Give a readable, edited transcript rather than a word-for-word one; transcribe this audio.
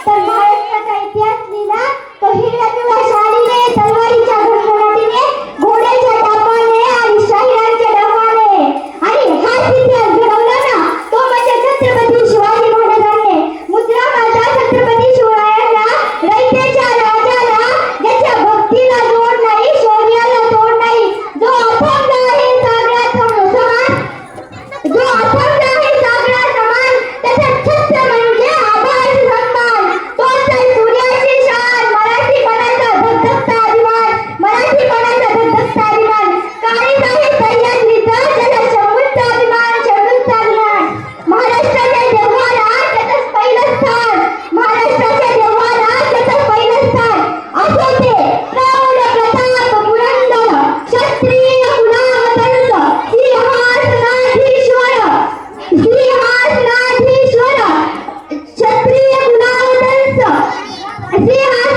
तर महाराष्ट्राचा इतिहास लिहिला तो हिरव्या पिवळ्या शालीने, तलवारीच्या घरघराटीने, घोड्याच्या टापाने आणि शाहिरांच्या डफाने. आणि हाच इतिहास घडवला ना तो म्हणजे छत्रपती शिवाजी महाराजांनी. मुद्रा माझा छत्रपती शिवरायांना, रयतेच्या राजाला, ज्याच्या भक्तीला जोड नाही, शौर्याला तोड नाही, जो अथंग आहे सागरात समान, जो अथंग आहे सागरात समान, त्याचा छत्र म्हणजे आभार सन्मान. तोच आहे सूर्याची शान, मराठीपणाचा धगधगता अभिमान, मराठीपणाचा धगधगता अभिमान. काळीज आहे सह्याद्रीचा, ज्याला शंभूचा अभिमान, शंभूचा अभिमान. महाराष्ट्राच्या देवाला त्याचं पहिलं स्थान, महाराष्ट्राच्या देवाला त्याचं पहिलं स्थान. असो ते प्रौढ प्रताप पुरंदर, क्षत्रिय कुलावतंस, सिंहासनाधीश्वर, सिंहासनाधीश्वर, क्षत्रिय कुलावतंस, सिंहासनाधीश्वर.